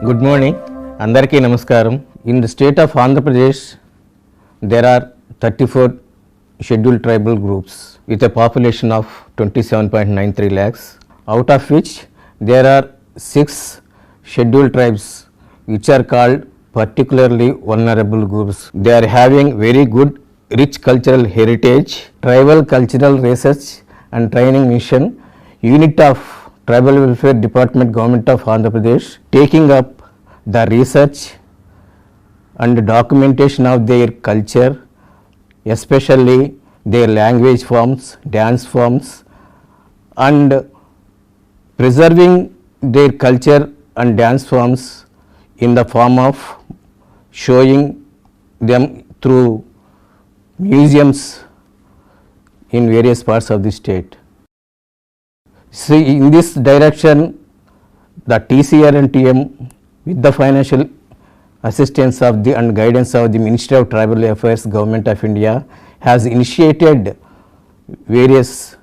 Good morning. Andarki namaskaram. In the state of Andhra Pradesh, there are 34 scheduled tribal groups with a population of 27.93 lakhs, out of which there are 6 scheduled tribes which are called particularly vulnerable groups. They are having very good rich cultural heritage, tribal cultural research and training mission, unit of Tribal Welfare Department, Government of Andhra Pradesh, taking up the research and documentation of their culture, especially their language forms, dance forms, and preserving their culture and dance forms in the form of showing them through museums in various parts of the state. See, in this direction, the TCR and TM, with the financial assistance of the and guidance of the Ministry of Tribal Affairs, Government of India, has initiated various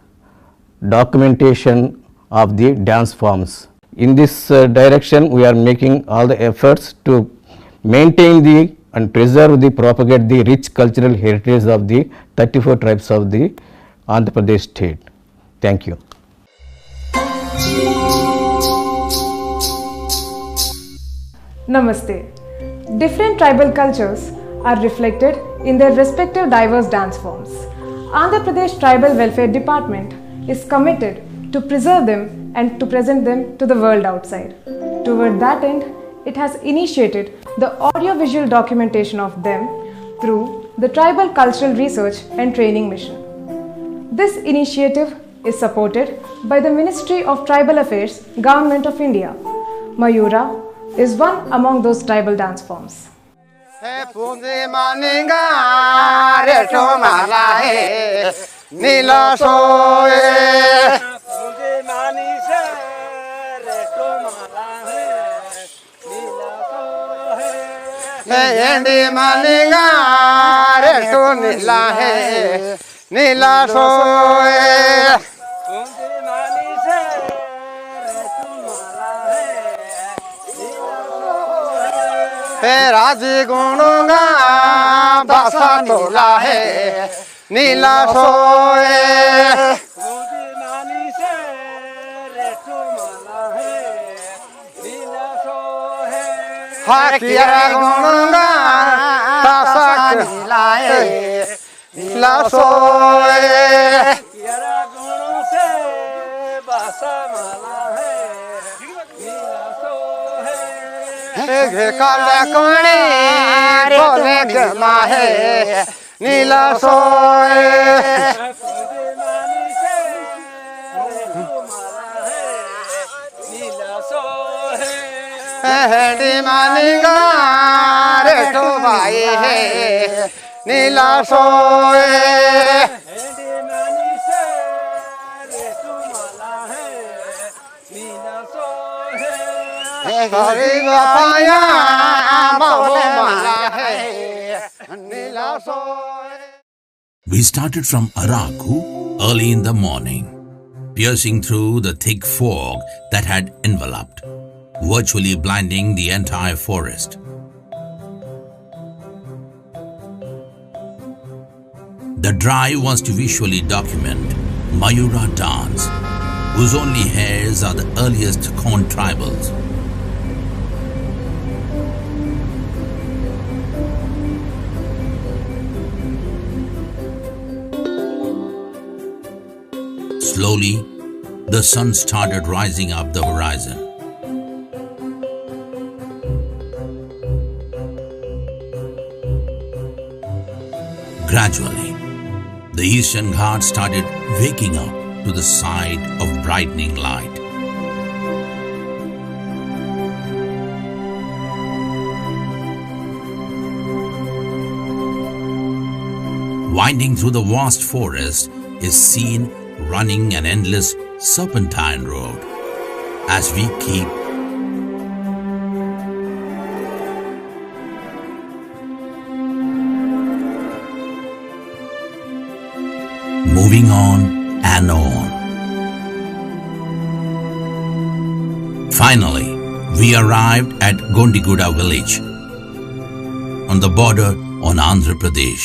documentation of the dance forms. In this direction, we are making all the efforts to maintain the and preserve the propagate the rich cultural heritage of the 34 tribes of the Andhra Pradesh state. Thank you. Namaste. Different tribal cultures are reflected in their respective diverse dance forms. Andhra Pradesh Tribal Welfare Department is committed to preserve them and to present them to the world outside. Toward that end, it has initiated the audio-visual documentation of them through the Tribal Cultural Research and Training Mission. This initiative is supported by the Ministry of Tribal Affairs, Government of India. Mayura is one among those tribal dance forms. राजी गुणुगा बसा तोला है नीला सोए हाकिया गुणुगा बसा नीला है नीला सोए काला कोणी बोले गमा है नीला सोए हेडी मानिगा रे तो भाई है नीला सोए We started from Araku early in the morning, piercing through the thick fog that had enveloped, virtually blinding the entire forest. The drive was to visually document Mayura dance, whose only heirs are the earliest Kondhu tribals. Slowly, the sun started rising up the horizon. Gradually, the eastern Ghats started waking up to the sight of brightening light. Winding through the vast forest is seen running an endless serpentine road as we keep moving on and on. Finally, we arrived at Gondiguda village on the border on Andhra Pradesh.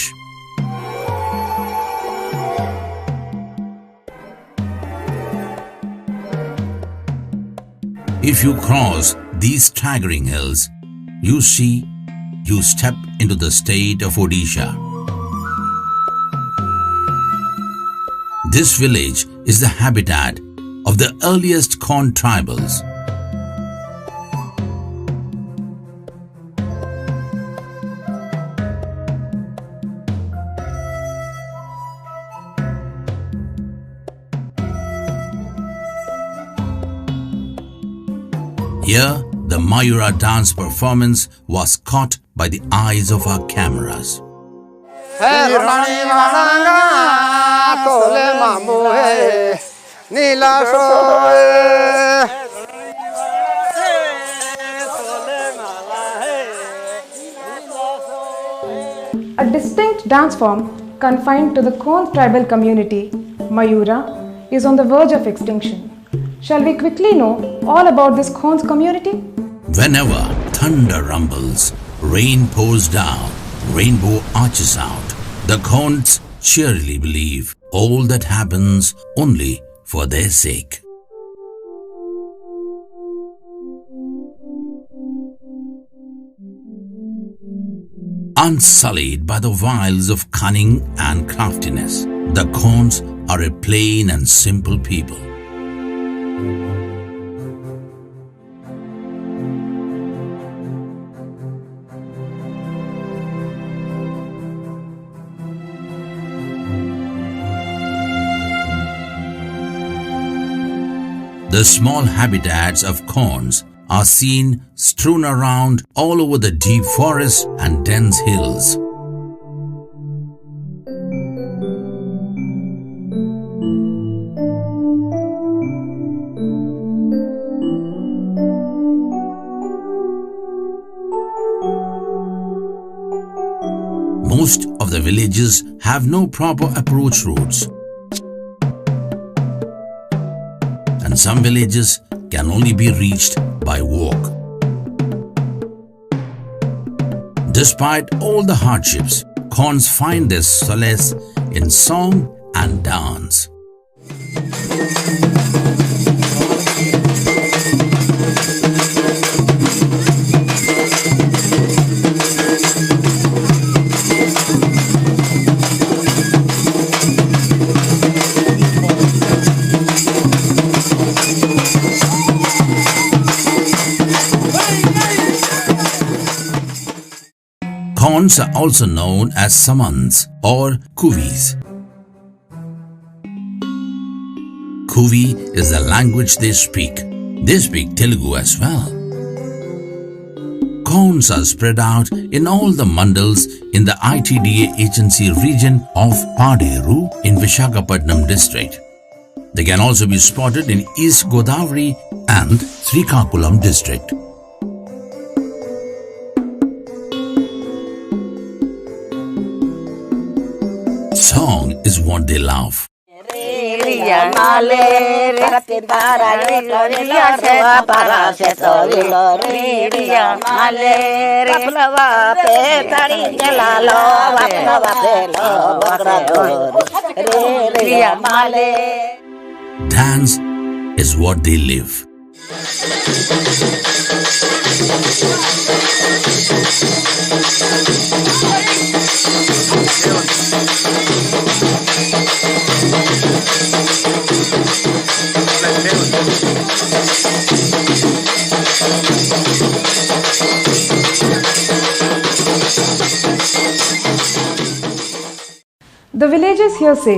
If you cross these staggering hills, you step into the state of Odisha. This village is the habitat of the earliest Kondhu tribals. Here, the Mayura dance performance was caught by the eyes of our cameras. A distinct dance form confined to the Kondhu tribal community, Mayura, is on the verge of extinction. Shall we quickly know all about this Kondhu community? Whenever thunder rumbles, rain pours down, rainbow arches out, the Kondhs cheerily believe all that happens only for their sake. Unsullied by the wiles of cunning and craftiness, the Kondhs are a plain and simple people. The small habitats of Kondhs are seen strewn around all over the deep forests and dense hills. Most of the villages have no proper approach roads, and some villages can only be reached by walk. Despite all the hardships, Kondhs find their solace in song and dance. Kondhs are also known as Samans or Kuvis. Kuvi is the language they speak. They speak Telugu as well. Kondhs are spread out in all the mandals in the ITDA agency region of Paderu in Visakhapatnam district. They can also be spotted in East Godavari and Srikakulam district. Song is what they love. Dance is what they live. The villagers here say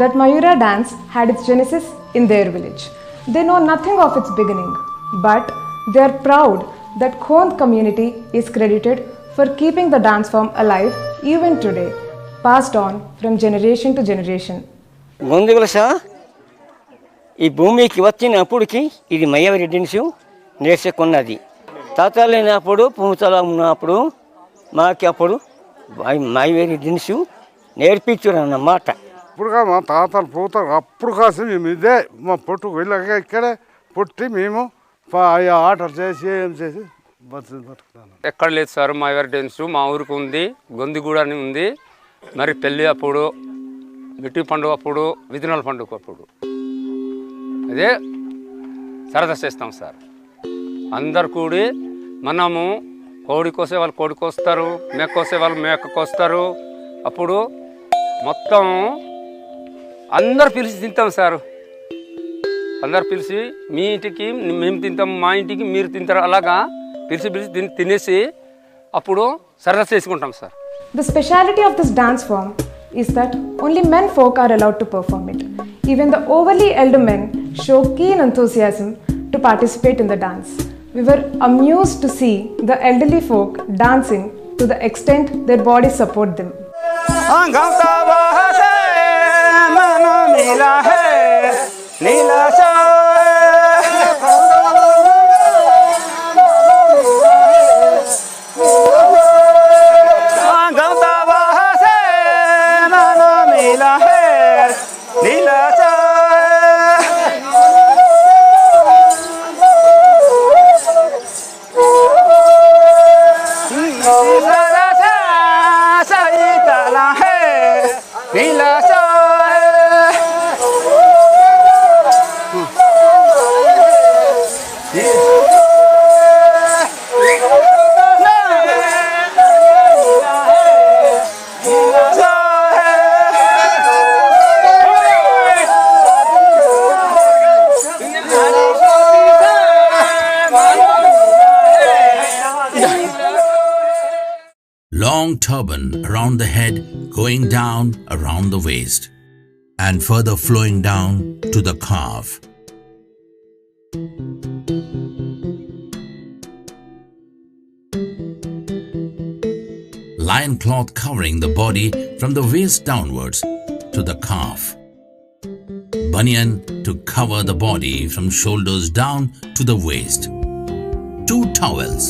that Mayura dance had its genesis in their village. They know nothing of its beginning, but they are proud that Kondhu community is credited for keeping the dance form alive even today, passed on from generation to generation. గొంతుగులస ఈ భూమికి వచ్చినప్పటికి ఇది మయ్యవరి dance నేర్చుకున్నది. తాతలు లేనప్పుడు పూతల ఉన్నప్పుడు మాకు అప్పుడు మయ్యవరి డ్యాన్స్ నేర్పించారు అన్నమాట. ఇప్పుడుగా మా తాతలు పూతలు అప్పుడు కాసి మేము ఇదే మా పొట్టు వెళ్ళగా ఇక్కడే పుట్టి మేము ఆర్డర్ చేసి ఏం చేసి బస్సు పట్టుకున్నాను. ఎక్కడ లేదు సార్ మైవర్ డ్యాన్స్ మా ఊరికి ఉంది, గొందిగూడ అని ఉంది. మరి పెళ్ళి అప్పుడు, మిట్టి పండుగ అప్పుడు, విధునాల పండుగ అప్పుడు అదే సరదా చేస్తాం సార్. అందరు కూడి మనము కోడి కోసే వాళ్ళు కోడి కోస్తారు, మేక కోసే వాళ్ళు మేక కోస్తారు. అప్పుడు మొత్తం అందరు పిలిచి తింటాం సార్. అందరు పిలిచి మీ ఇంటికి మేము తింటాం, మా ఇంటికి మీరు తింటారు, అలాగా పిలిచి తినేసి అప్పుడు సరదా చేసుకుంటాం sir. The speciality of this dance form is that only men folk are allowed to perform it. Even the overly elder men show keen enthusiasm to participate in the dance. We were amused to see the elderly folk dancing to the extent their bodies support them. Long turban around the head going down around the waist and further flowing down to the calf. Lion cloth covering the body from the waist downwards to the calf. Banyan to cover the body from shoulders down to the waist. 2 towels,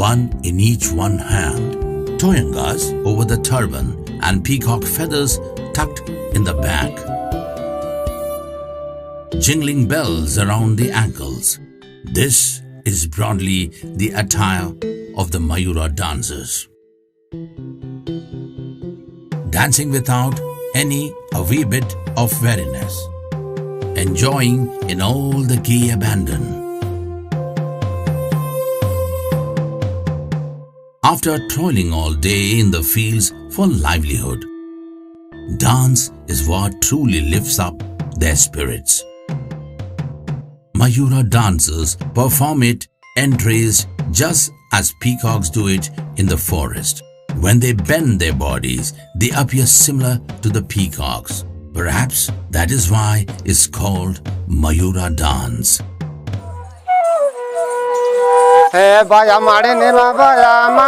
one in each one hand. Toyangas over the turban and peacock feathers tucked in the back. Jingling bells around the ankles. This is broadly the attire of the Mayura dancers. Dancing without any a wee bit of weariness. Enjoying in all the gay abandon. After toiling all day in the fields for livelihood, dance is what truly lifts up their spirits. Mayura dancers perform it entraced just as peacocks do it in the forest. When they bend their bodies, they appear similar to the peacocks. Perhaps that is why it's called Mayura dance. Baya mare ne baya ma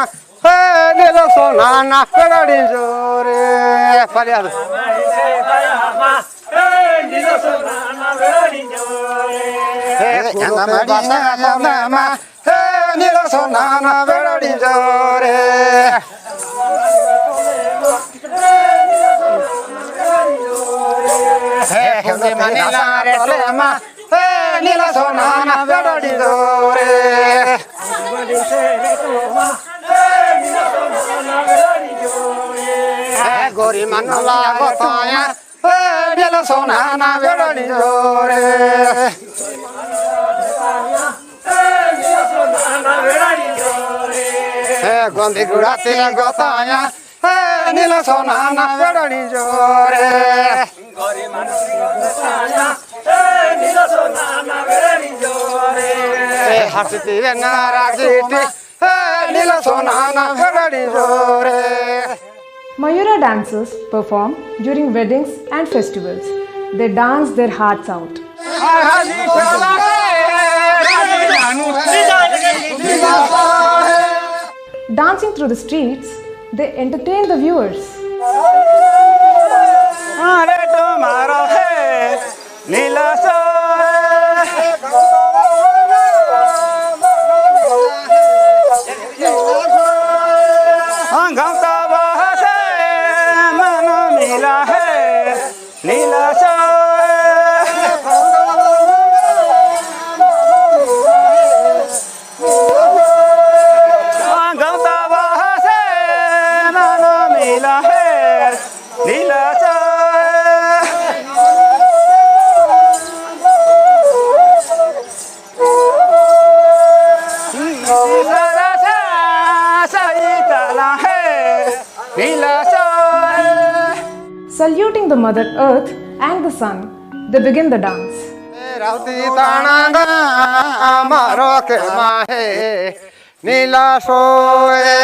ne lo sonana peladi jore fariado baya ma ne lo sonana peladi jore chanda mari ma ne lo sonana peladi jore he manila re ma ne lo sonana peladi jore Gori manala gotaya, dela sonana verani jore. Gondi gurate gotaya, dela sonana verani jore. Gori manala gotaya, dela sonana verani jore. Hasiti venara jiti. Mayura dancers perform during weddings and festivals. They dance their hearts out. Dancing through the streets, they entertain the viewers. Mother Earth and the Sun, they begin the dance. राउती तानागा मारो के माहे नीला सोए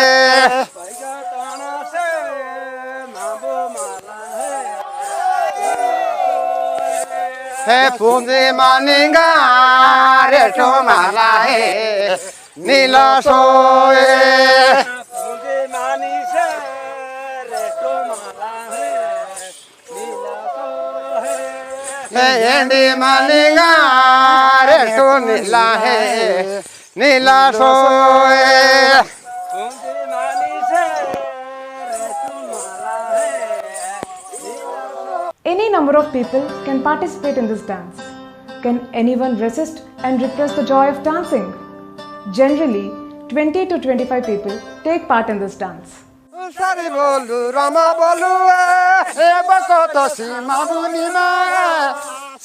है पूंजी मानिंगा रेठो माला है नीला सोए पूंजी मानी से रेठो माला है नीला सोए एंडी मानिंगा रेठो नीला है नीला सोए पूंजी मानी से रेठो माला है Any number of people can participate in this dance. Can anyone resist and repress the joy of dancing? Generally, 20 to 25 people take part in this dance. Sari bolu rama bolu e bako to sima bunima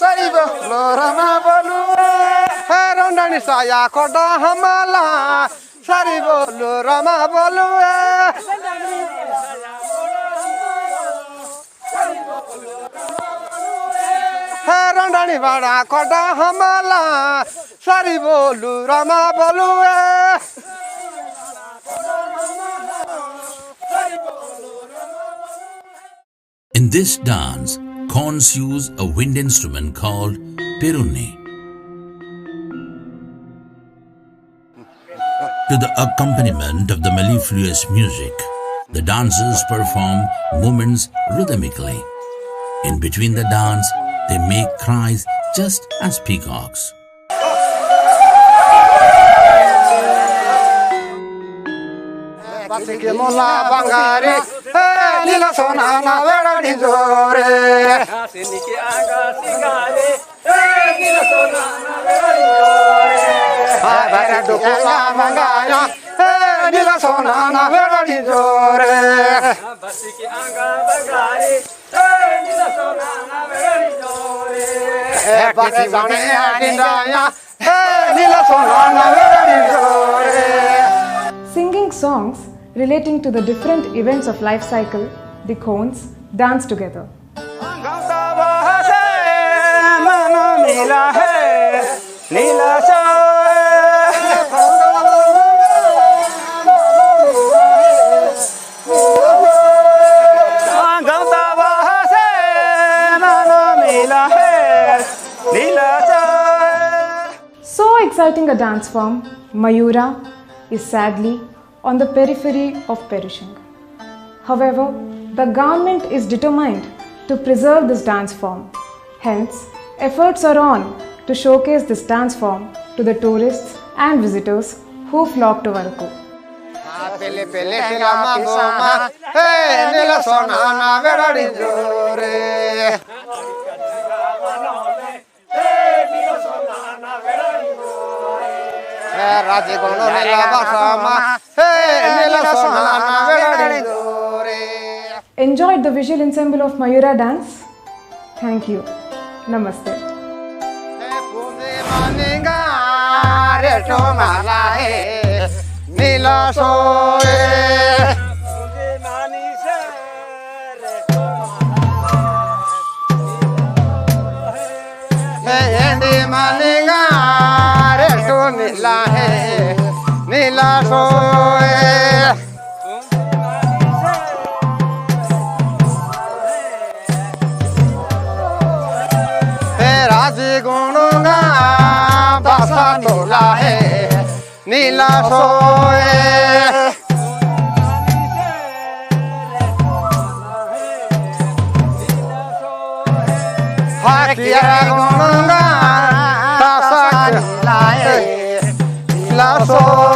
Sari bolu rama bolu e rondani saya koda hamala Sari bolu rama bolu रंडानी बड़ा कोटा हमला सारी बोलू रमा बोलू In this dance, Khons use a wind instrument called perunne. To the accompaniment of the mellifluous music, the dancers perform movements rhythmically. In between the dance, they make cries just as peacocks. Basiki mola bangare lila sona na vera dinjore Siniki anga singare lila sona na vera dinjore Bara dukula mangaya lila sona na vera dinjore Basiki anga bangare lila sona na vera dinjore Basi bane adindaya lila sona na vera dinjore Singing songs relating to the different events of life cycle, the Khons dance together. So exciting a dance form, Mayura is sadly on the periphery of perishing. However, the government is determined to preserve this dance form. Hence, efforts are on to showcase this dance form to the tourists and visitors who flock to Araku. Pele pele rama goma nila sona na vera dinjore Raji gono nila basama nila sona na vera dinjore Enjoyed the visual ensemble of Mayura dance? Thank you. Namaste. Pundi maninga reto mala hai nila soe Pundi mani se reto mala endi maninga reto nila hai nila soe Raji gununga basa tola hai nila soe Hakiya gununga basa tola hai nila soe